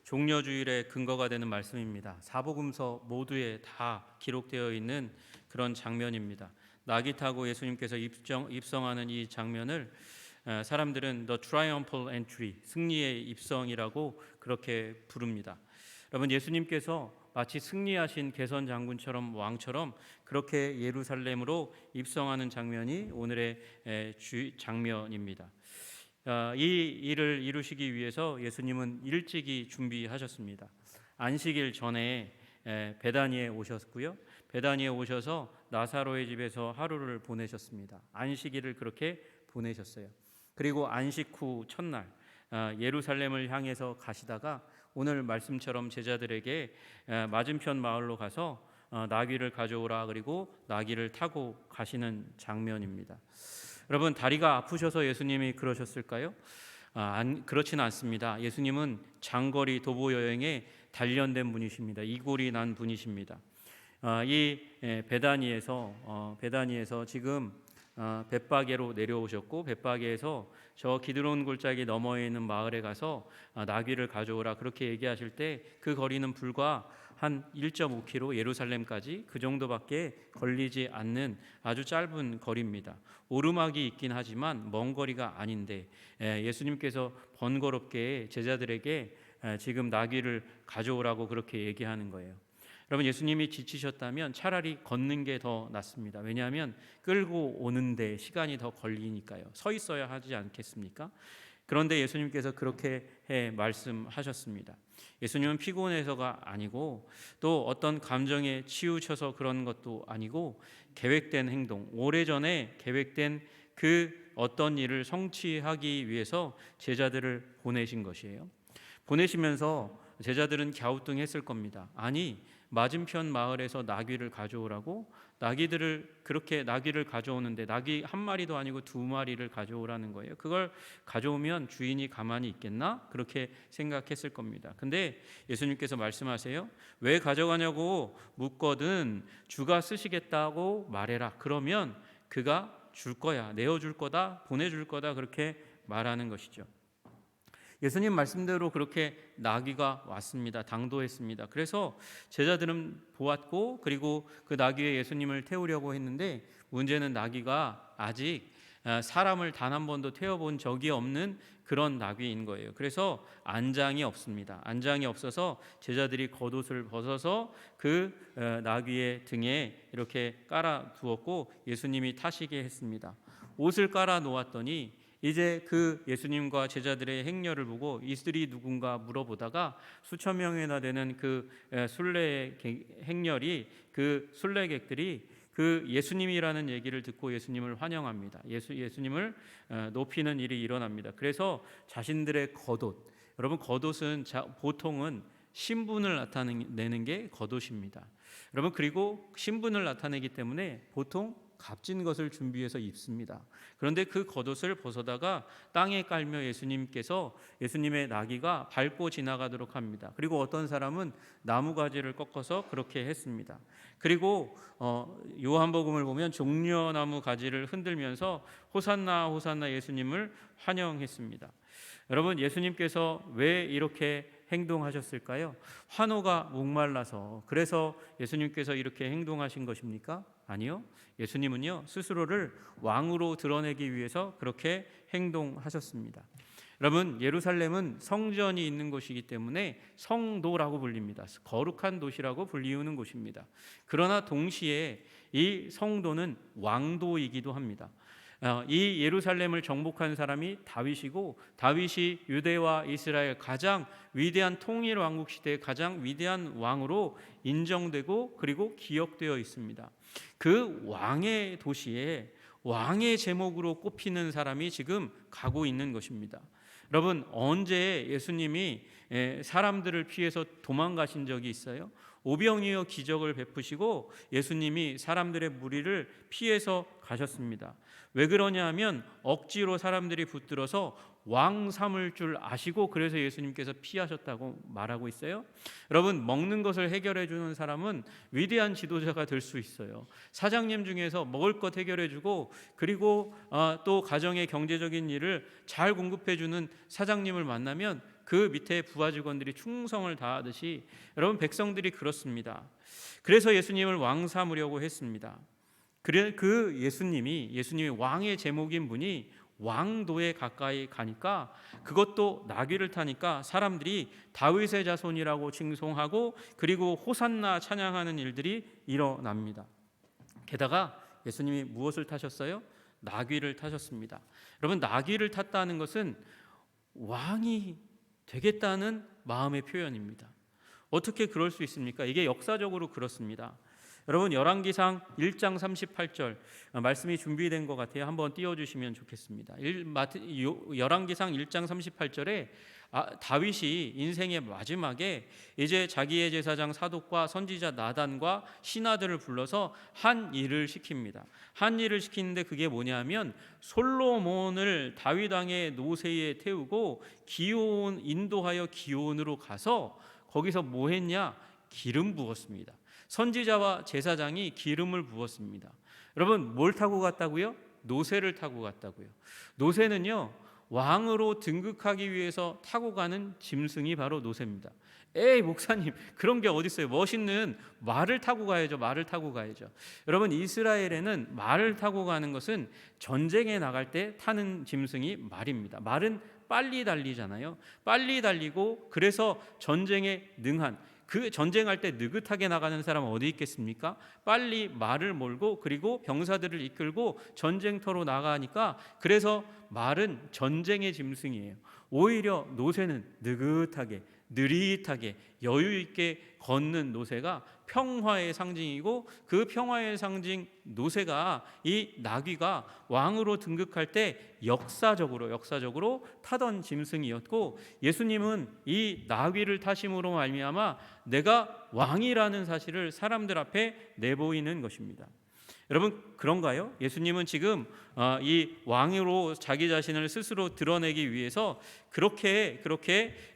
종려주일의 근거가 되는 말씀입니다. 사복음서 모두에 다 기록되어 있는 그런 장면입니다. 낙이 타고 예수님께서 입성하는 이 장면을 사람들은 The Triumphal Entry, 승리의 입성이라고 그렇게 부릅니다. 여러분, 예수님께서 마치 승리하신 개선 장군처럼 왕처럼 그렇게 예루살렘으로 입성하는 장면이 오늘의 장면입니다. 이 일을 이루시기 위해서 예수님은 일찍이 준비하셨습니다. 안식일 전에 베다니에 오셨고요. 베다니에 오셔서 나사로의 집에서 하루를 보내셨습니다. 안식일을 그렇게 보내셨어요. 그리고 안식 후 첫날 예루살렘을 향해서 가시다가 오늘 말씀처럼 제자들에게 맞은편 마을로 가서 나귀를 가져오라, 그리고 나귀를 타고 가시는 장면입니다. 여러분, 다리가 아프셔서 예수님이 그러셨을까요? 그렇지는 않습니다. 예수님은 장거리 도보 여행에 단련된 분이십니다. 이골이 난 분이십니다. 이 베다니에서 지금 벳바게로 내려오셨고, 벳바게에서 저 기드론 골짜기 너머에 있는 마을에 가서 나귀를 가져오라 그렇게 얘기하실 때 그 거리는 불과 한 1.5km, 예루살렘까지 그 정도밖에 걸리지 않는 아주 짧은 거리입니다. 오르막이 있긴 하지만 먼 거리가 아닌데 예수님께서 번거롭게 제자들에게 지금 나귀를 가져오라고 그렇게 얘기하는 거예요. 여러분, 예수님이 지치셨다면 차라리 걷는 게 더 낫습니다. 왜냐하면 끌고 오는데 시간이 더 걸리니까요. 서 있어야 하지 않겠습니까? 그런데 예수님께서 그렇게 말씀하셨습니다. 예수님은 피곤해서가 아니고 또 어떤 감정에 치우쳐서 그런 것도 아니고 계획된 행동, 오래전에 계획된 그 어떤 일을 성취하기 위해서 제자들을 보내신 것이에요. 보내시면서 제자들은 갸우뚱했을 겁니다. 아니, 맞은편 마을에서 나귀를 가져오라고? 나귀를 가져오는데 나귀 한 마리도 아니고 2마리를 가져오라는 거예요. 그걸 가져오면 주인이 가만히 있겠나? 그렇게 생각했을 겁니다. 근데 예수님께서 말씀하세요. 왜 가져가냐고 묻거든 주가 쓰시겠다고 말해라. 그러면 그가 줄 거야, 내어줄 거다, 보내줄 거다, 그렇게 말하는 것이죠. 예수님 말씀대로 그렇게 나귀가 왔습니다. 당도했습니다. 그래서 제자들은 보았고, 그리고 그 나귀에 예수님을 태우려고 했는데 문제는 나귀가 아직 사람을 단 한 번도 태워본 적이 없는 그런 나귀인 거예요. 그래서 안장이 없습니다. 안장이 없어서 제자들이 겉옷을 벗어서 그 나귀의 등에 이렇게 깔아 두었고 예수님이 타시게 했습니다. 옷을 깔아 놓았더니 이제 그 예수님과 제자들의 행렬을 보고 이들이 누군가 물어보다가 수천 명이나 되는 그 순례 행렬이, 그 순례객들이 그 예수님이라는 얘기를 듣고 예수님을 환영합니다. 예수님을 높이는 일이 일어납니다. 그래서 자신들의 겉옷, 여러분 겉옷은 보통은 신분을 나타내는 게 겉옷입니다. 여러분, 그리고 신분을 나타내기 때문에 보통 값진 것을 준비해서 입습니다. 그런데 그 겉옷을 벗어다가 땅에 깔며 예수님의 나귀가 밟고 지나가도록 합니다. 그리고 어떤 사람은 나무가지를 꺾어서 그렇게 했습니다. 그리고 요한복음을 보면 종려나무 가지를 흔들면서 호산나 호산나 예수님을 환영했습니다. 여러분, 예수님께서 왜 이렇게 행동하셨을까요? 환호가 목말라서, 그래서 예수님께서 이렇게 행동하신 것입니까? 아니요. 예수님은요, 스스로를 왕으로 드러내기 위해서 그렇게 행동하셨습니다. 여러분, 예루살렘은 성전이 있는 곳이기 때문에 성도라고 불립니다. 거룩한 도시라고 불리우는 곳입니다. 그러나 동시에 이 성도는 왕도이기도 합니다. 이 예루살렘을 정복한 사람이 다윗이고, 다윗이 유대와 이스라엘 가장 위대한 통일 왕국 시대의 가장 위대한 왕으로 인정되고 그리고 기억되어 있습니다. 그 왕의 도시에 왕의 제목으로 꼽히는 사람이 지금 가고 있는 것입니다. 여러분, 언제 예수님이 사람들을 피해서 도망가신 적이 있어요? 오병이어 기적을 베푸시고 예수님이 사람들의 무리를 피해서 가셨습니다. 왜 그러냐 하면 억지로 사람들이 붙들어서 왕 삼을 줄 아시고 그래서 예수님께서 피하셨다고 말하고 있어요. 여러분, 먹는 것을 해결해 주는 사람은 위대한 지도자가 될 수 있어요. 사장님 중에서 먹을 것 해결해 주고 그리고 또 가정의 경제적인 일을 잘 공급해 주는 사장님을 만나면 그 밑에 부하 직원들이 충성을 다하듯이 여러분 백성들이 그렇습니다. 그래서 예수님을 왕 삼으려고 했습니다. 그 예수님이 왕의 제목인 분이 왕도에 가까이 가니까, 그것도 나귀를 타니까 사람들이 다윗의 자손이라고 칭송하고 그리고 호산나 찬양하는 일들이 일어납니다. 게다가 예수님이 무엇을 타셨어요? 나귀를 타셨습니다. 여러분, 나귀를 탔다는 것은 왕이 되겠다는 마음의 표현입니다. 어떻게 그럴 수 있습니까? 이게 역사적으로 그렇습니다. 여러분, 열왕기상 1장 38절 말씀이 준비된 것 같아요. 한번 띄워주시면 좋겠습니다. 열왕기상 1장 38절에 다윗이 인생의 마지막에 이제 자기의 제사장 사독과 선지자 나단과 신하들을 불러서 한 일을 시킵니다. 한 일을 시키는데 그게 뭐냐면 솔로몬을 다윗 왕의 노새에 태우고 인도하여 기온으로 가서 거기서 뭐 했냐? 기름 부었습니다. 선지자와 제사장이 기름을 부었습니다. 여러분, 뭘 타고 갔다고요? 노새를 타고 갔다고요. 노새는요, 왕으로 등극하기 위해서 타고 가는 짐승이 바로 노새입니다. 에이 목사님, 그런 게 어디 있어요? 멋있는 말을 타고 가야죠. 말을 타고 가야죠. 여러분, 이스라엘에는 말을 타고 가는 것은 전쟁에 나갈 때 타는 짐승이 말입니다. 말은 빨리 달리잖아요. 빨리 달리고 그래서 전쟁에 능한, 그 전쟁할 때 느긋하게 나가는 사람은 어디 있겠습니까? 빨리 말을 몰고 그리고 병사들을 이끌고 전쟁터로 나가니까, 그래서 말은 전쟁의 짐승이에요. 오히려 노새는 느긋하게 느릿하게 여유 있게 걷는 노새가 평화의 상징이고, 그 평화의 상징 노새가, 이 나귀가 왕으로 등극할 때 역사적으로 타던 짐승이었고, 예수님은 이 나귀를 타심으로 말미암아 내가 왕이라는 사실을 사람들 앞에 내보이는 것입니다. 여러분, 그런가요? 예수님은 지금 이 왕으로 자기 자신을 스스로 드러내기 위해서 그렇게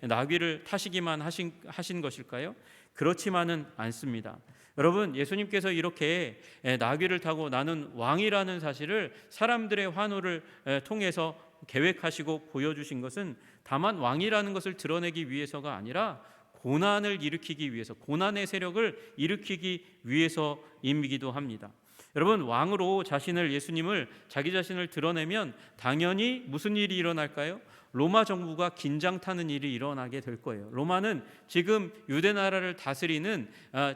나귀를 타시기만 하신 것일까요? 그렇지만은 않습니다. 여러분, 예수님께서 이렇게 나귀를 타고 나는 왕이라는 사실을 사람들의 환호를 통해서 계획하시고 보여주신 것은 다만 왕이라는 것을 드러내기 위해서가 아니라 고난을 일으키기 위해서, 고난의 세력을 일으키기 위해서이기도 합니다. 여러분, 왕으로 예수님을 자기 자신을 드러내면 당연히 무슨 일이 일어날까요? 로마 정부가 긴장 타는 일이 일어나게 될 거예요. 로마는 지금 유대 나라를 다스리는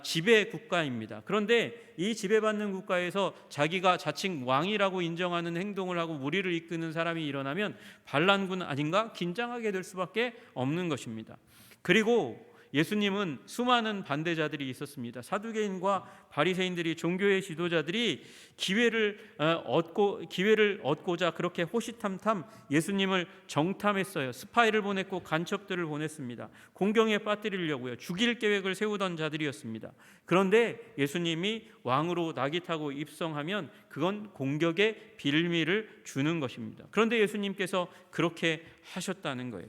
지배 국가입니다. 그런데 이 지배받는 국가에서 자기가 자칭 왕이라고 인정하는 행동을 하고 무리를 이끄는 사람이 일어나면 반란군 아닌가? 긴장하게 될 수밖에 없는 것입니다. 그리고 예수님은 수많은 반대자들이 있었습니다. 사두개인과 바리새인들이, 종교의 지도자들이 기회를 얻고자 그렇게 호시탐탐 예수님을 정탐했어요. 스파이를 보냈고 간첩들을 보냈습니다. 공경에 빠뜨리려고요. 죽일 계획을 세우던 자들이었습니다. 그런데 예수님이 왕으로 나귀 타고 입성하면 그건 공격의 빌미를 주는 것입니다. 그런데 예수님께서 그렇게 하셨다는 거예요.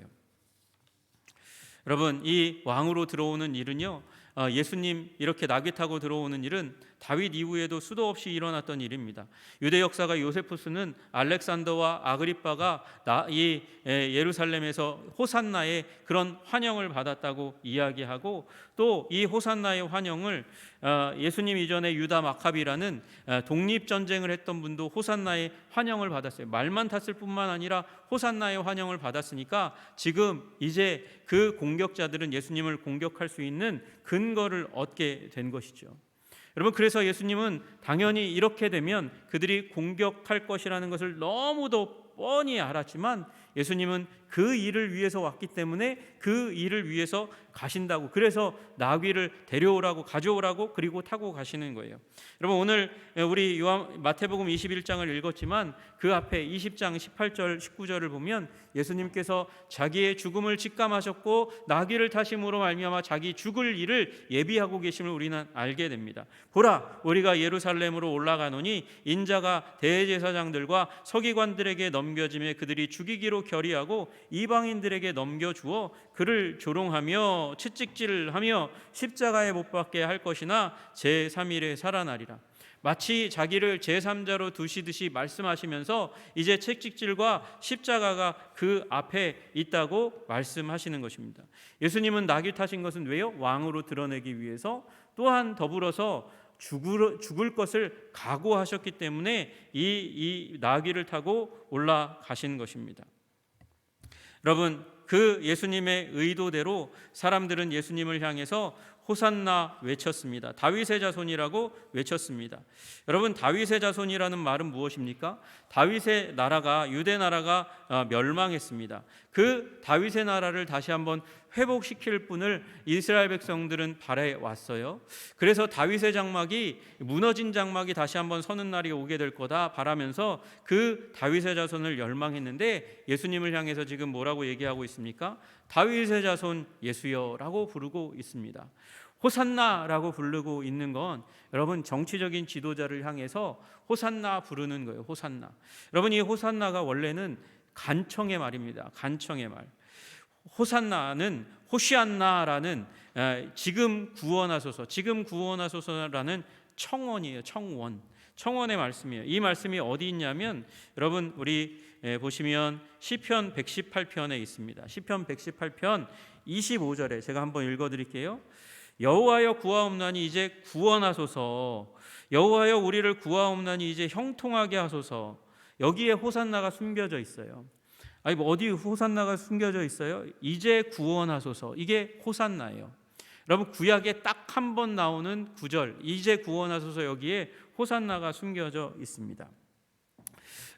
여러분, 이 왕으로 들어오는 일은요, 예수님 이렇게 나귀 타고 들어오는 일은 다윗 이후에도 수도 없이 일어났던 일입니다. 유대 역사가 요세푸스는 알렉산더와 아그리빠가 이 예루살렘에서 호산나의 그런 환영을 받았다고 이야기하고, 또 이 호산나의 환영을 예수님 이전에 유다 마카비라는 독립전쟁을 했던 분도 호산나의 환영을 받았어요. 말만 탔을 뿐만 아니라 호산나의 환영을 받았으니까 지금 이제 그 공격자들은 예수님을 공격할 수 있는 근거를 얻게 된 것이죠. 여러분, 그래서 예수님은 당연히 이렇게 되면 그들이 공격할 것이라는 것을 너무도 뻔히 알았지만, 예수님은 그 일을 위해서 왔기 때문에 그 일을 위해서 가신다고, 그래서 나귀를 데려오라고, 가져오라고, 그리고 타고 가시는 거예요. 여러분, 오늘 우리 마태복음 21장을 읽었지만 그 앞에 20장 18절 19절을 보면 예수님께서 자기의 죽음을 직감하셨고 나귀를 타심으로 말미암아 자기 죽을 일을 예비하고 계심을 우리는 알게 됩니다. 보라, 우리가 예루살렘으로 올라가노니 인자가 대제사장들과 서기관들에게 넘겨지매 그들이 죽이기로 결의하고 이방인들에게 넘겨주어 그를 조롱하며 채찍질하며 십자가에 못 박게 할 것이나 제3일에 살아나리라. 마치 자기를 제3자로 두시듯이 말씀하시면서 이제 채찍질과 십자가가 그 앞에 있다고 말씀하시는 것입니다. 예수님은 나귀 타신 것은 왜요? 왕으로 드러내기 위해서, 또한 더불어서 죽을 것을 각오하셨기 때문에 이 나귀를 타고 올라가신 것입니다. 여러분, 그 예수님의 의도대로 사람들은 예수님을 향해서 호산나 외쳤습니다. 다윗의 자손이라고 외쳤습니다. 여러분, 다윗의 자손이라는 말은 무엇입니까? 다윗의 나라가, 유대 나라가 멸망했습니다. 그 다윗의 나라를 다시 한번 회복시킬 분을 이스라엘 백성들은 바라왔어요. 그래서 다윗의 장막이, 무너진 장막이 다시 한번 서는 날이 오게 될 거다 바라면서 그 다윗의 자손을 열망했는데, 예수님을 향해서 지금 뭐라고 얘기하고 있습니까? 다윗의 자손 예수여라고 부르고 있습니다. 호산나라고 부르고 있는 건 여러분, 정치적인 지도자를 향해서 호산나 부르는 거예요. 호산나. 여러분, 이 호산나가 원래는 간청의 말입니다. 간청의 말. 호산나는 호시안나라는 지금 구원하소서, 지금 구원하소서라는 청원이에요. 청원의 말씀이에요. 이 말씀이 어디 있냐면, 여러분, 우리 보시면 시편 118편에 있습니다. 시편 118편 25절에 제가 한번 읽어드릴게요. 여호와여 구하옵나니 이제 구원하소서. 여호와여 우리를 구하옵나니 이제 형통하게 하소서. 여기에 호산나가 숨겨져 있어요. 아니, 뭐 어디 호산나가 숨겨져 있어요? 이제 구원하소서. 이게 호산나예요. 여러분, 구약에 딱 한 번 나오는 구절, 이제 구원하소서, 여기에 호산나가 숨겨져 있습니다.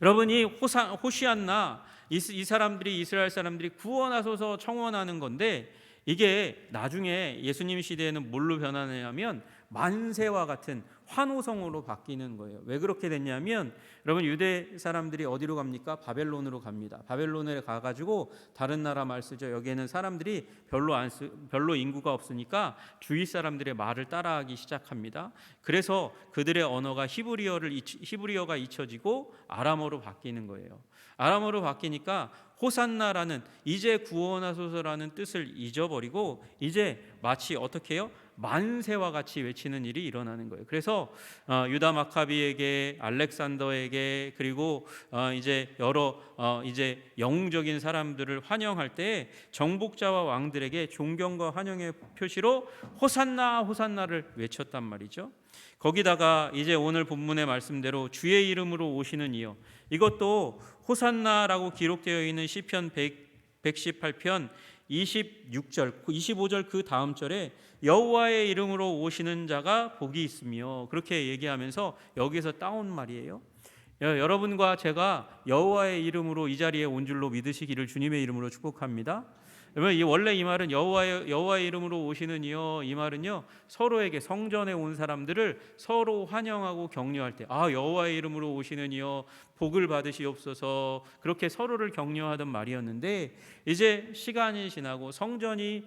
여러분, 이 호시안나, 이 사람들이, 이스라엘 사람들이 구원하소서 청원하는 건데, 이게 나중에 예수님 시대에는 뭘로 변하냐면 만세와 같은 환호성으로 바뀌는 거예요. 왜 그렇게 됐냐면, 여러분, 유대 사람들이 어디로 갑니까? 바벨론으로 갑니다. 바벨론에 가가지고 다른 나라 말 쓰죠. 여기에는 사람들이 별로 인구가 없으니까 주위 사람들의 말을 따라하기 시작합니다. 그래서 그들의 언어가 히브리어가 잊혀지고 아람어로 바뀌는 거예요. 아람어로 바뀌니까 호산나라는, 이제 구원하소서라는 뜻을 잊어버리고 이제 마치 어떻게 해요? 만세와 같이 외치는 일이 일어나는 거예요. 그래서 유다 마카비에게, 알렉산더에게, 그리고 이제 여러 이제 영웅적인 사람들을 환영할 때 정복자와 왕들에게 존경과 환영의 표시로 호산나 호산나를 외쳤단 말이죠. 거기다가 이제 오늘 본문의 말씀대로 주의 이름으로 오시는 이여, 이것도 호산나라고 기록되어 있는 시편 118편 26절, 25절 그 다음 절에 여호와의 이름으로 오시는 자가 복이 있으며, 그렇게 얘기하면서 여기서 따온 말이에요. 여러분과 제가 여호와의 이름으로 이 자리에 온 줄로 믿으시기를 주님의 이름으로 축복합니다. 그러면 원래 이 말은 여호와의 이름으로 오시는 이여, 이 말은요, 서로에게, 성전에 온 사람들을 서로 환영하고 격려할 때, 여호와의 이름으로 오시는 이여 복을 받으시옵소서, 그렇게 서로를 격려하던 말이었는데, 이제 시간이 지나고 성전이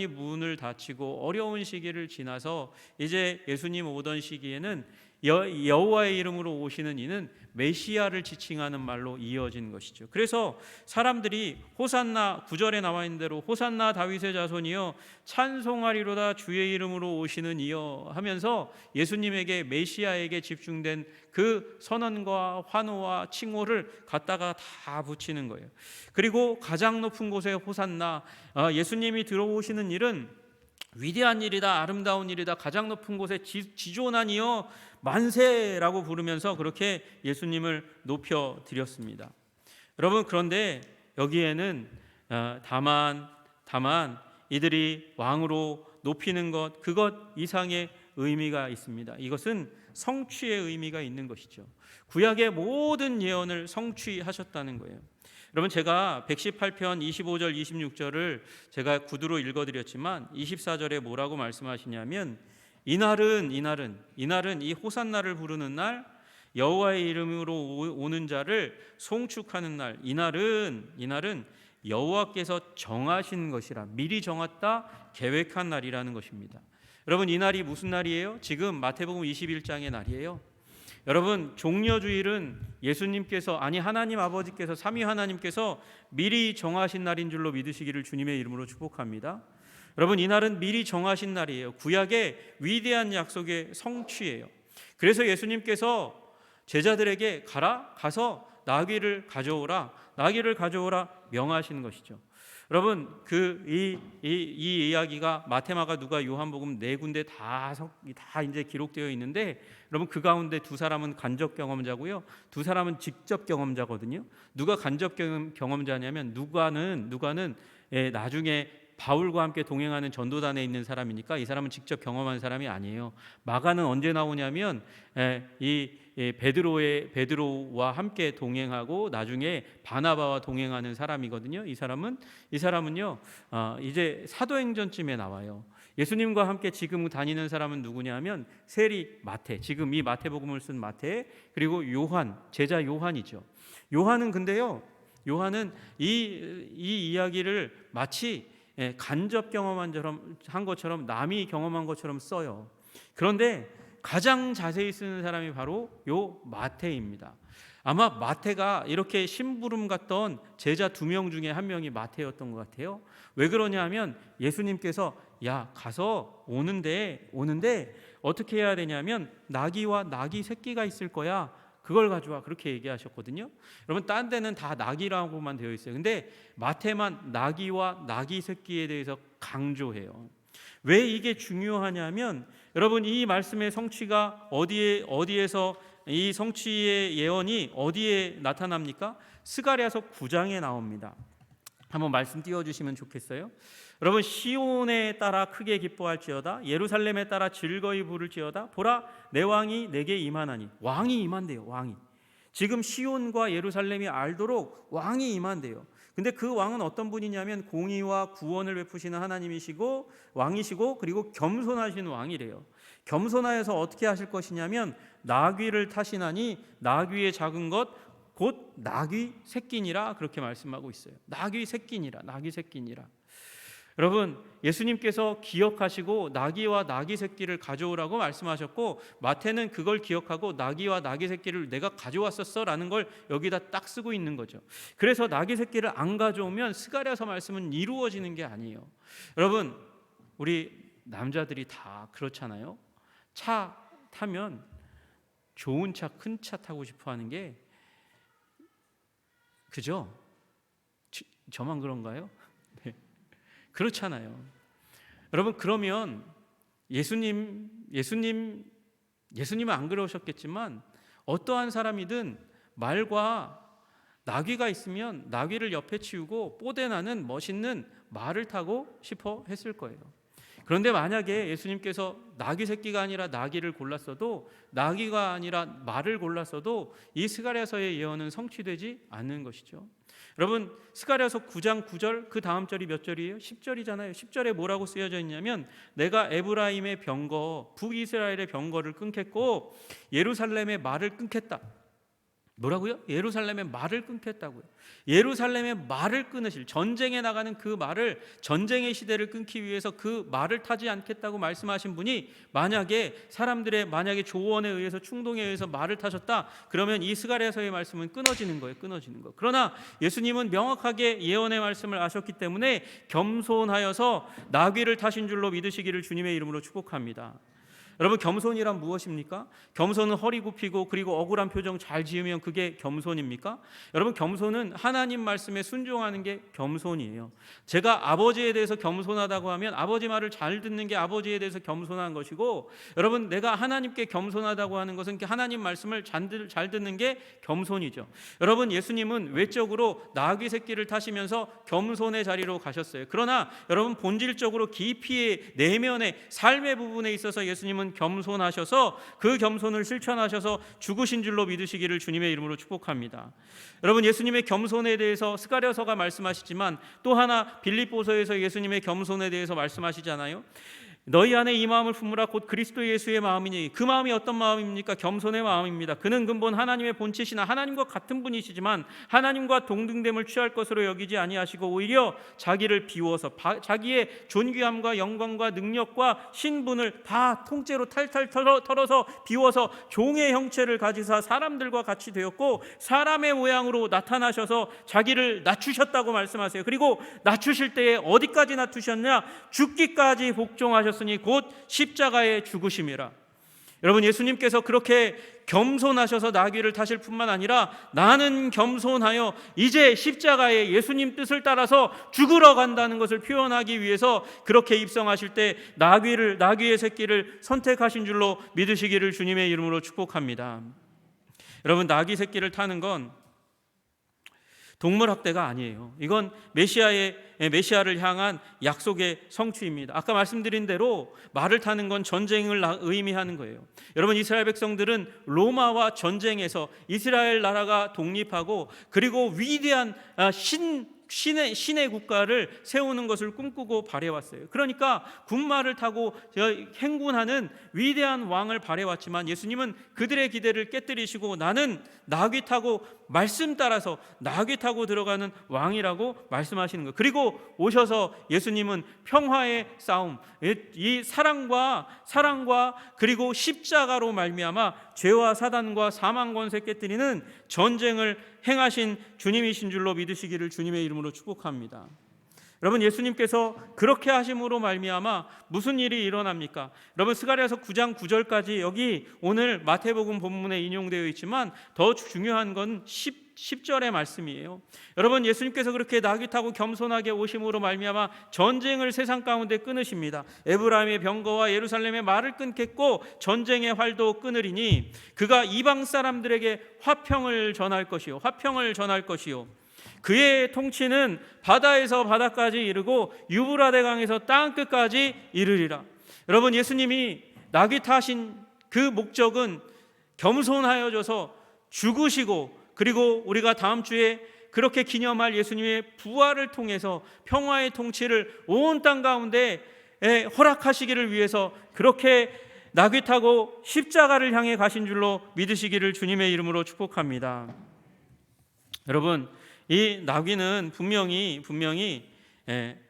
문을 닫히고 어려운 시기를 지나서 이제 예수님 오던 시기에는 여호와의 이름으로 오시는 이는 메시아를 지칭하는 말로 이어진 것이죠. 그래서 사람들이 호산나, 9절에 나와 있는 대로 호산나 다윗의 자손이여 찬송하리로다 주의 이름으로 오시는 이여 하면서 예수님에게, 메시아에게 집중된 그 선언과 환호와 칭호를 갖다가 다 붙이는 거예요. 그리고 가장 높은 곳에 호산나, 예수님이 들어오시는 일은 위대한 일이다, 아름다운 일이다, 가장 높은 곳에 지존한 이여 만세라고 부르면서 그렇게 예수님을 높여 드렸습니다. 여러분, 그런데 여기에는 다만 이들이 왕으로 높이는 것, 그것 이상의 의미가 있습니다. 이것은 성취의 의미가 있는 것이죠. 구약의 모든 예언을 성취하셨다는 거예요. 여러분, 제가 118편 25절 26절을 제가 구두로 읽어드렸지만 24절에 뭐라고 말씀하시냐면, 이날은 이 호산나를 부르는 날, 여호와의 이름으로 오는 자를 송축하는 날, 이날은 여호와께서 정하신 것이라, 미리 정했다, 계획한 날이라는 것입니다. 여러분, 이 날이 무슨 날이에요? 지금 마태복음 21장의 날이에요. 여러분, 종려주일은 예수님께서, 하나님 아버지께서, 삼위 하나님께서 미리 정하신 날인 줄로 믿으시기를 주님의 이름으로 축복합니다. 여러분, 이 날은 미리 정하신 날이에요. 구약의 위대한 약속의 성취예요. 그래서 예수님께서 제자들에게 가서 나귀를 가져오라 명하시는 것이죠. 여러분, 이 이야기가 마태, 마가, 누가, 요한복음 네 군데 다 이제 기록되어 있는데, 여러분 그 가운데 두 사람은 간접 경험자고요, 두 사람은 직접 경험자거든요. 누가 간접 경험자냐면 누가는 나중에 바울과 함께 동행하는 전도단에 있는 사람이니까 이 사람은 직접 경험한 사람이 아니에요. 마가는 언제 나오냐면 이 베드로와 함께 동행하고 나중에 바나바와 동행하는 사람이거든요. 이 사람은요 이제 사도행전쯤에 나와요. 예수님과 함께 지금 다니는 사람은 누구냐면 세리 마태, 지금 이 마태복음을 쓴 마태, 그리고 요한, 제자 요한이죠. 요한은 이 이야기를 마치 간접 경험한 것처럼, 남이 경험한 것처럼 써요. 그런데 가장 자세히 쓰는 사람이 바로 요 마태입니다. 아마 마태가 이렇게 심부름 갔던 제자 2명 중에 한 명이 마태였던 것 같아요. 왜 그러냐면 예수님께서 가서 오는데 어떻게 해야 되냐면 나귀와 나귀 새끼가 있을 거야, 그걸 가져와, 그렇게 얘기하셨거든요. 여러분 딴 데는 다 나귀라고만 되어 있어요. 근데 마태만 나귀와 나귀 새끼에 대해서 강조해요. 왜 이게 중요하냐면, 여러분 이 말씀의 성취가 어디에서, 이 성취의 예언이 어디에 나타납니까? 스가랴서 9장에 나옵니다. 한번 말씀 띄워주시면 좋겠어요. 여러분, 시온에 따라 크게 기뻐할지어다, 예루살렘에 따라 즐거이 부를지어다. 보라, 내 왕이 내게 임하나니. 왕이 임한대요. 왕이 지금 시온과 예루살렘이 알도록 왕이 임한대요. 근데 그 왕은 어떤 분이냐면 공의와 구원을 베푸시는 하나님이시고 왕이시고, 그리고 겸손하신 왕이래요. 겸손하여서 어떻게 하실 것이냐면 나귀를 타시나니 나귀의 작은 것 곧 나귀 새끼니라, 그렇게 말씀하고 있어요. 나귀 새끼니라. 여러분, 예수님께서 기억하시고 나귀와 나귀 새끼를 가져오라고 말씀하셨고, 마태는 그걸 기억하고 나귀와 나귀 새끼를 내가 가져왔었어라는 걸 여기다 딱 쓰고 있는 거죠. 그래서 나귀 새끼를 안 가져오면 스가랴서 말씀은 이루어지는 게 아니에요. 여러분, 우리 남자들이 다 그렇잖아요. 차 타면 좋은 차, 큰 차 타고 싶어 하는 게, 그죠? 저만 그런가요? 네. 그렇잖아요. 여러분, 그러면 예수님은 안 그러셨겠지만 어떠한 사람이든 말과 나귀가 있으면 나귀를 옆에 치우고 뽀대나는 멋있는 말을 타고 싶어 했을 거예요. 그런데 만약에 예수님께서 나귀 새끼가 아니라 나귀를 골랐어도, 나귀가 아니라 말을 골랐어도 이 스가랴서의 예언은 성취되지 않는 것이죠. 여러분, 스가랴서 9장 9절, 그 다음 절이 몇 절이에요? 10절이잖아요. 10절에 뭐라고 쓰여져 있냐면 내가 에브라임의 병거, 북이스라엘의 병거를 끊겠고 예루살렘의 말을 끊겠다. 뭐라고요? 예루살렘의 말을 끊겠다고요. 예루살렘의 말을 끊으실, 전쟁에 나가는 그 말을, 전쟁의 시대를 끊기 위해서 그 말을 타지 않겠다고 말씀하신 분이 사람들의 조언에 의해서, 충동에 의해서 말을 타셨다, 그러면 이 스가랴서의 말씀은 끊어지는 거예요. 그러나 예수님은 명확하게 예언의 말씀을 아셨기 때문에 겸손하여서 나귀를 타신 줄로 믿으시기를 주님의 이름으로 축복합니다. 여러분, 겸손이란 무엇입니까? 겸손은 허리 굽히고 그리고 억울한 표정 잘 지으면 그게 겸손입니까? 여러분, 겸손은 하나님 말씀에 순종하는 게 겸손이에요. 제가 아버지에 대해서 겸손하다고 하면 아버지 말을 잘 듣는 게 아버지에 대해서 겸손한 것이고, 여러분, 내가 하나님께 겸손하다고 하는 것은 하나님 말씀을 잘 듣는 게 겸손이죠. 여러분, 예수님은 외적으로 나귀 새끼를 타시면서 겸손의 자리로 가셨어요. 그러나 여러분, 본질적으로 깊이의 내면의 삶의 부분에 있어서 예수님은 겸손하셔서 그 겸손을 실천하셔서 죽으신 줄로 믿으시기를 주님의 이름으로 축복합니다. 여러분, 예수님의 겸손에 대해서 스가랴서가 말씀하시지만 또 하나 빌립보서에서 예수님의 겸손에 대해서 말씀하시잖아요. 너희 안에 이 마음을 품으라, 곧 그리스도 예수의 마음이니. 그 마음이 어떤 마음입니까? 겸손의 마음입니다. 그는 근본 하나님의 본체시나 하나님과 같은 분이시지만 하나님과 동등됨을 취할 것으로 여기지 아니하시고 오히려 자기를 비워서 자기의 존귀함과 영광과 능력과 신분을 다 통째로 탈탈 털어서 비워서 종의 형체를 가지사 사람들과 같이 되었고 사람의 모양으로 나타나셔서 자기를 낮추셨다고 말씀하세요. 그리고 낮추실 때에 어디까지 낮추셨냐? 죽기까지 복종하셨으니 곧 십자가의 죽으심이라. 여러분, 예수님께서 그렇게 겸손하셔서 나귀를 타실 뿐만 아니라 나는 겸손하여 이제 십자가에 예수님 뜻을 따라서 죽으러 간다는 것을 표현하기 위해서 그렇게 입성하실 때 나귀의 새끼를 선택하신 줄로 믿으시기를 주님의 이름으로 축복합니다. 여러분, 나귀 새끼를 타는 건 동물 학대가 아니에요. 이건 메시아를 향한 약속의 성취입니다. 아까 말씀드린 대로 말을 타는 건 전쟁을 의미하는 거예요. 여러분, 이스라엘 백성들은 로마와 전쟁에서 이스라엘 나라가 독립하고 그리고 위대한 신의 국가를 세우는 것을 꿈꾸고 바래왔어요. 그러니까 군마를 타고 행군하는 위대한 왕을 바래왔지만 예수님은 그들의 기대를 깨뜨리시고 나는 나귀 타고 말씀 따라서 나귀 타고 들어가는 왕이라고 말씀하시는 거예요. 그리고 오셔서 예수님은 평화의 싸움, 이 사랑과 그리고 십자가로 말미암아 죄와 사단과 사망 권세 깨뜨리는 전쟁을 행하신 주님이신 줄로 믿으시기를 주님의 이름으로 축복합니다. 여러분, 예수님께서 그렇게 하심으로 말미암아 무슨 일이 일어납니까? 여러분, 스가랴서 9장 9절까지 여기 오늘 마태복음 본문에 인용되어 있지만 더 중요한 건 10절의 말씀이에요. 여러분, 예수님께서 그렇게 나귀 타고 겸손하게 오심으로 말미암아 전쟁을 세상 가운데 끊으십니다. 에브라임의 병거와 예루살렘의 말을 끊겠고 전쟁의 활도 끊으리니 그가 이방 사람들에게 화평을 전할 것이요 그의 통치는 바다에서 바다까지 이르고 유브라데 강에서 땅 끝까지 이르리라. 여러분, 예수님이 나귀 타신 그 목적은 겸손하여져서 죽으시고 그리고 우리가 다음 주에 그렇게 기념할 예수님의 부활을 통해서 평화의 통치를 온 땅 가운데 허락하시기를 위해서 그렇게 나귀 타고 십자가를 향해 가신 줄로 믿으시기를 주님의 이름으로 축복합니다. 여러분, 이 나귀는 분명히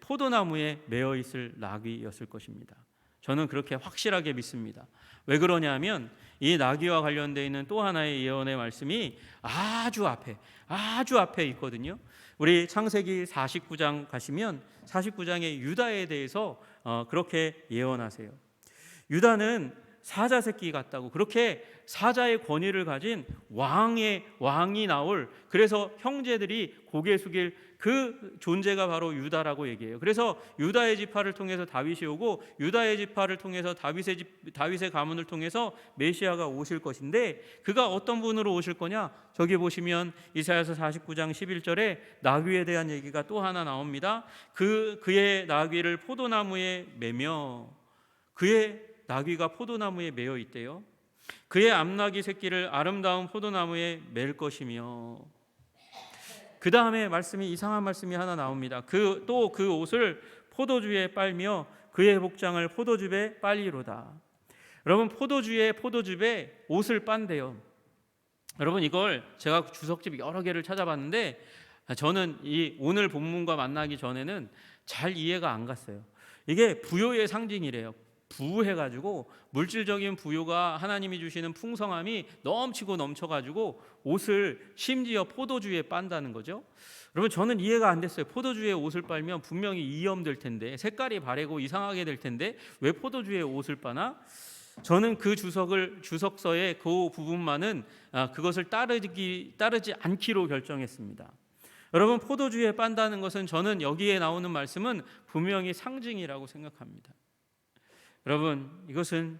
포도나무에 매어 있을 나귀였을 것입니다. 저는 그렇게 확실하게 믿습니다. 왜 그러냐면 이 나귀와 관련되어 있는 또 하나의 예언의 말씀이 아주 앞에 있거든요. 우리 창세기 49장 가시면 49장의 유다에 대해서 그렇게 예언하세요. 유다는 사자 새끼 같다고, 그렇게 사자의 권위를 가진 왕이 나올, 그래서 형제들이 고개 숙일 그 존재가 바로 유다라고 얘기해요. 그래서 유다의 지파를 통해서 다윗이 오고 유다의 지파를 통해서 다윗의 가문을 통해서 메시아가 오실 것인데 그가 어떤 분으로 오실 거냐? 저기 보시면 이사야서 49장 11절에 나귀에 대한 얘기가 또 하나 나옵니다. 그의 나귀를 포도나무에 매며, 그의 나귀가 포도나무에 매어 있대요. 그의 암나귀 새끼를 아름다운 포도나무에 맬 것이며, 그 다음에 말씀이 이상한 말씀이 하나 나옵니다. 그 옷을 포도주에 빨며 그의 복장을 포도즙에 빨리로다. 여러분, 포도즙에 옷을 빤대요. 여러분, 이걸 제가 주석집 여러 개를 찾아봤는데 저는 이 오늘 본문과 만나기 전에는 잘 이해가 안 갔어요. 이게 부요의 상징이래요. 부해가지고 물질적인 부요가 하나님이 주시는 풍성함이 넘치고 넘쳐가지고 옷을 심지어 포도주에 빤다는 거죠. 여러분, 저는 이해가 안 됐어요. 포도주에 옷을 빨면 분명히 이염될 텐데, 색깔이 바래고 이상하게 될 텐데 왜 포도주에 옷을 빠나? 저는 그 주석서의 그 부분만은 그것을 따르지 않기로 결정했습니다. 여러분, 포도주에 빤다는 것은 저는 여기에 나오는 말씀은 분명히 상징이라고 생각합니다. 여러분, 이것은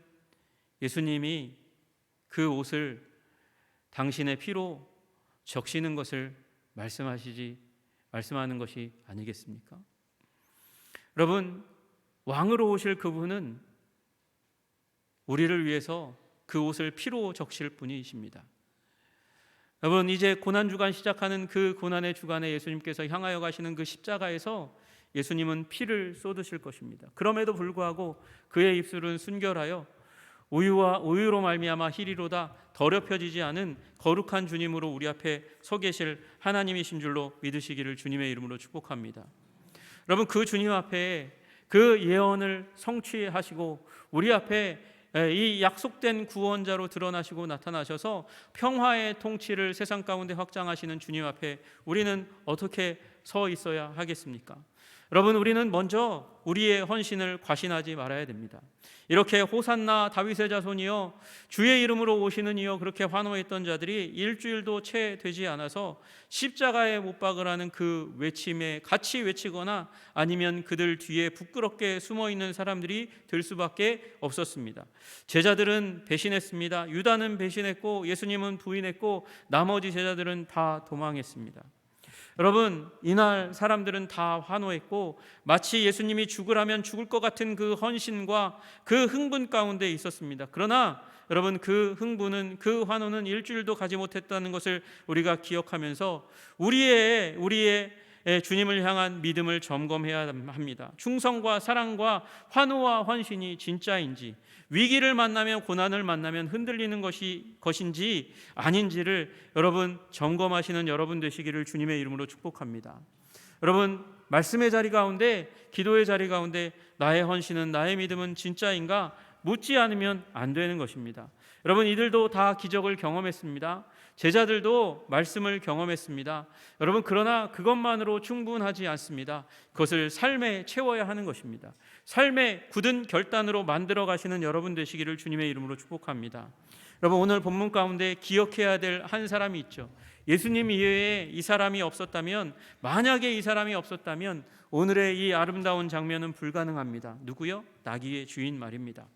예수님이 그 옷을 당신의 피로 적시는 것을 말씀하는 것이 아니겠습니까? 여러분, 왕으로 오실 그분은 우리를 위해서 그 옷을 피로 적실 분이십니다. 여러분, 이제 고난주간 시작하는 그 고난의 주간에 예수님께서 향하여 가시는 그 십자가에서 예수님은 피를 쏟으실 것입니다. 그럼에도 불구하고 그의 입술은 순결하여 우유로 말미암아 희리로다 더럽혀지지 않은 거룩한 주님으로 우리 앞에 서 계실 하나님이신 줄로 믿으시기를 주님의 이름으로 축복합니다. 여러분, 그 주님 앞에 그 예언을 성취하시고 우리 앞에 이 약속된 구원자로 드러나시고 나타나셔서 평화의 통치를 세상 가운데 확장하시는 주님 앞에 우리는 어떻게 서 있어야 하겠습니까? 여러분, 우리는 먼저 우리의 헌신을 과신하지 말아야 됩니다. 이렇게 호산나 다윗의 자손이여 주의 이름으로 오시는 이여 그렇게 환호했던 자들이 일주일도 채 되지 않아서 십자가에 못 박으라는 그 외침에 같이 외치거나 아니면 그들 뒤에 부끄럽게 숨어있는 사람들이 될 수밖에 없었습니다. 제자들은 배신했습니다. 유다는 배신했고 예수님은 부인했고 나머지 제자들은 다 도망했습니다. 여러분, 이날 사람들은 다 환호했고 마치 예수님이 죽으라면 죽을 것 같은 그 헌신과 그 흥분 가운데 있었습니다. 그러나 여러분, 그 흥분은, 그 환호는 일주일도 가지 못했다는 것을 우리가 기억하면서 우리의 주님을 향한 믿음을 점검해야 합니다. 충성과 사랑과 환호와 헌신이 진짜인지, 위기를 만나면, 고난을 만나면 흔들리는 것인지 아닌지를 여러분 점검하시는 여러분 되시기를 주님의 이름으로 축복합니다. 여러분, 말씀의 자리 가운데, 기도의 자리 가운데 나의 헌신은, 나의 믿음은 진짜인가 묻지 않으면 안 되는 것입니다. 여러분, 이들도 다 기적을 경험했습니다. 제자들도 말씀을 경험했습니다. 여러분, 그러나 그것만으로 충분하지 않습니다. 그것을 삶에 채워야 하는 것입니다. 삶의 굳은 결단으로 만들어 가시는 여러분 되시기를 주님의 이름으로 축복합니다. 여러분, 오늘 본문 가운데 기억해야 될 한 사람이 있죠. 예수님 이외에 이 사람이 없었다면, 만약에 이 사람이 없었다면 오늘의 이 아름다운 장면은 불가능합니다. 누구요? 나귀의 주인 말입니다.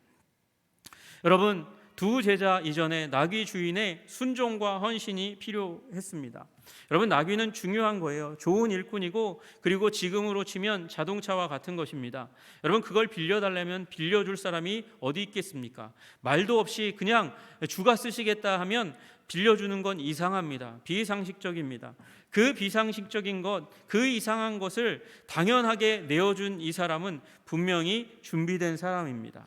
여러분, 두 제자 이전에 나귀 주인의 순종과 헌신이 필요했습니다. 여러분, 나귀는 중요한 거예요. 좋은 일꾼이고, 그리고 지금으로 치면 자동차와 같은 것입니다. 여러분, 그걸 빌려달라면 빌려줄 사람이 어디 있겠습니까? 말도 없이 그냥 주가 쓰시겠다 하면 빌려주는 건 이상합니다. 비상식적입니다. 그 비상식적인 것, 그 이상한 것을 당연하게 내어준 이 사람은 분명히 준비된 사람입니다.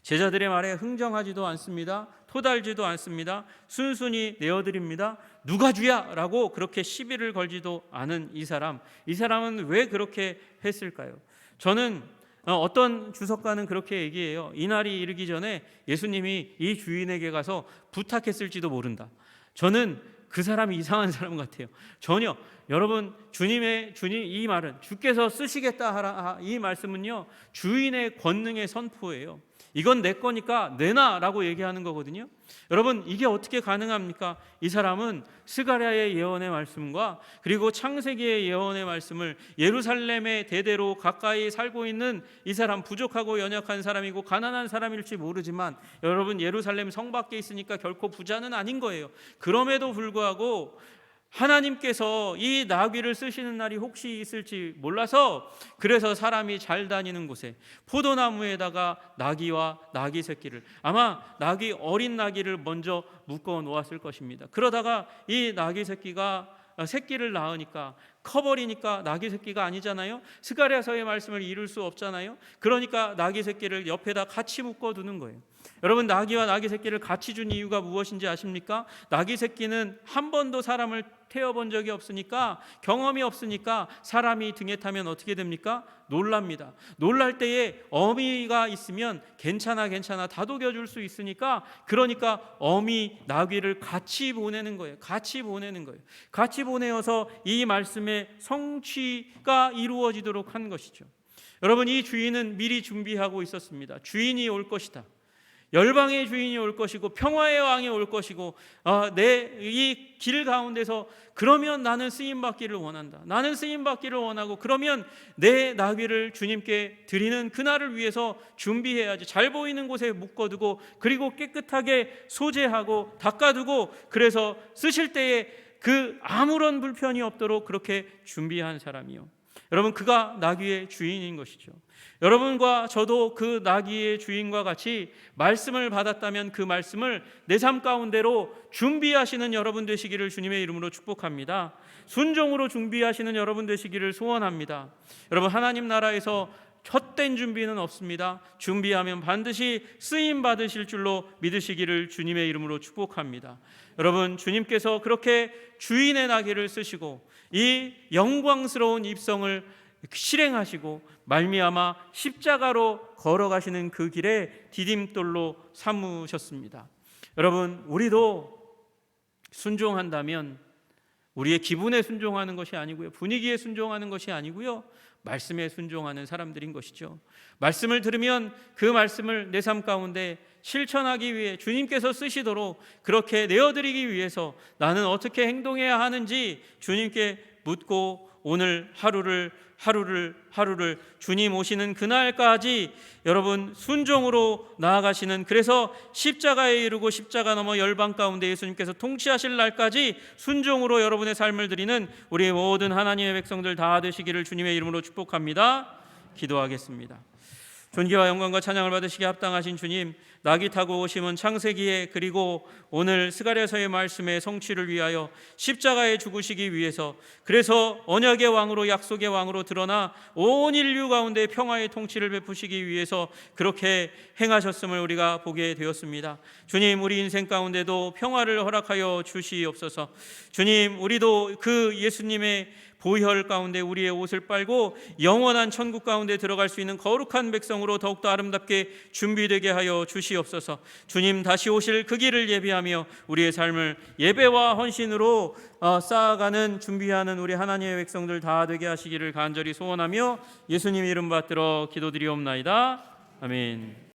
제자들의 말에 흥정하지도 않습니다. 토달지도 않습니다. 순순히 내어드립니다. 누가 주야? 라고 그렇게 시비를 걸지도 않은 이 사람은 왜 그렇게 했을까요? 저는 어떤 주석가는 그렇게 얘기해요. 이날이 이르기 전에 예수님이 이 주인에게 가서 부탁했을지도 모른다. 저는 그 사람이 이상한 사람 같아요. 전혀. 여러분, 주님 이 말은, 주께서 쓰시겠다 하라, 이 말씀은요, 주인의 권능의 선포예요. 이건 내 거니까 내놔라고 얘기하는 거거든요. 여러분, 이게 어떻게 가능합니까? 이 사람은 스가랴의 예언의 말씀과 그리고 창세기의 예언의 말씀을, 예루살렘에 대대로 가까이 살고 있는 이 사람, 부족하고 연약한 사람이고 가난한 사람일지 모르지만 여러분, 예루살렘 성 밖에 있으니까 결코 부자는 아닌 거예요. 그럼에도 불구하고 하나님께서 이 나귀를 쓰시는 날이 혹시 있을지 몰라서, 그래서 사람이 잘 다니는 곳에 포도나무에다가 나귀와 나귀 새끼를, 아마 어린 나귀를 먼저 묶어 놓았을 것입니다. 그러다가 이 나귀 새끼가 새끼를 낳으니까, 커버리니까 나귀 새끼가 아니잖아요. 스가랴서의 말씀을 이룰 수 없잖아요. 그러니까 나귀 새끼를 옆에다 같이 묶어두는 거예요. 여러분, 나귀와 나귀 새끼를 같이 준 이유가 무엇인지 아십니까? 나귀 새끼는 한 번도 사람을 태워본 적이 없으니까, 경험이 없으니까 사람이 등에 타면 어떻게 됩니까? 놀랍니다. 놀랄 때에 어미가 있으면 괜찮아 다독여줄 수 있으니까, 그러니까 어미 나귀를 같이 보내는 거예요. 같이 보내어서 이 말씀의 성취가 이루어지도록 한 것이죠. 여러분, 이 주인은 미리 준비하고 있었습니다. 주인이 올 것이다. 열방의 주인이 올 것이고 평화의 왕이 올 것이고, 내 이 길 가운데서 그러면 나는 쓰임받기를 원한다. 나는 쓰임받기를 원하고, 그러면 내 나귀를 주님께 드리는 그날을 위해서 준비해야지. 잘 보이는 곳에 묶어두고, 그리고 깨끗하게 소재하고 닦아두고, 그래서 쓰실 때에 그 아무런 불편이 없도록 그렇게 준비한 사람이요. 여러분, 그가 나귀의 주인인 것이죠. 여러분과 저도 그 나귀의 주인과 같이 말씀을 받았다면 그 말씀을 내 삶 가운데로 준비하시는 여러분 되시기를 주님의 이름으로 축복합니다. 순종으로 준비하시는 여러분 되시기를 소원합니다. 여러분, 하나님 나라에서 헛된 준비는 없습니다. 준비하면 반드시 쓰임 받으실 줄로 믿으시기를 주님의 이름으로 축복합니다. 여러분, 주님께서 그렇게 주인의 나귀를 쓰시고 이 영광스러운 입성을 실행하시고 말미암아 십자가로 걸어가시는 그 길에 디딤돌로 삼으셨습니다. 여러분, 우리도 순종한다면 우리의 기분에 순종하는 것이 아니고요, 분위기에 순종하는 것이 아니고요, 말씀에 순종하는 사람들인 것이죠. 말씀을 들으면 그 말씀을 내 삶 가운데 실천하기 위해 주님께서 쓰시도록 그렇게 내어드리기 위해서 나는 어떻게 행동해야 하는지 주님께 묻고 오늘 하루를 주님 오시는 그날까지 여러분 순종으로 나아가시는, 그래서 십자가에 이르고 십자가 넘어 열방 가운데 예수님께서 통치하실 날까지 순종으로 여러분의 삶을 드리는 우리 모든 하나님의 백성들 다 되시기를 주님의 이름으로 축복합니다. 기도하겠습니다. 존귀와 영광과 찬양을 받으시기에 합당하신 주님, 나귀 타고 오심은 창세기에 그리고 오늘 스가랴서의 말씀의 성취를 위하여 십자가에 죽으시기 위해서, 그래서 언약의 왕으로 약속의 왕으로 드러나 온 인류 가운데 평화의 통치를 베푸시기 위해서 그렇게 행하셨음을 우리가 보게 되었습니다. 주님, 우리 인생 가운데도 평화를 허락하여 주시옵소서. 주님, 우리도 그 예수님의 보혈 가운데 우리의 옷을 빨고 영원한 천국 가운데 들어갈 수 있는 거룩한 백성으로 더욱더 아름답게 준비되게 하여 주시옵소서. 주님 다시 오실 그 길을 예비하며 우리의 삶을 예배와 헌신으로 쌓아가는 준비하는 우리 하나님의 백성들 다 되게 하시기를 간절히 소원하며 예수님 이름 받들어 기도드리옵나이다. 아멘.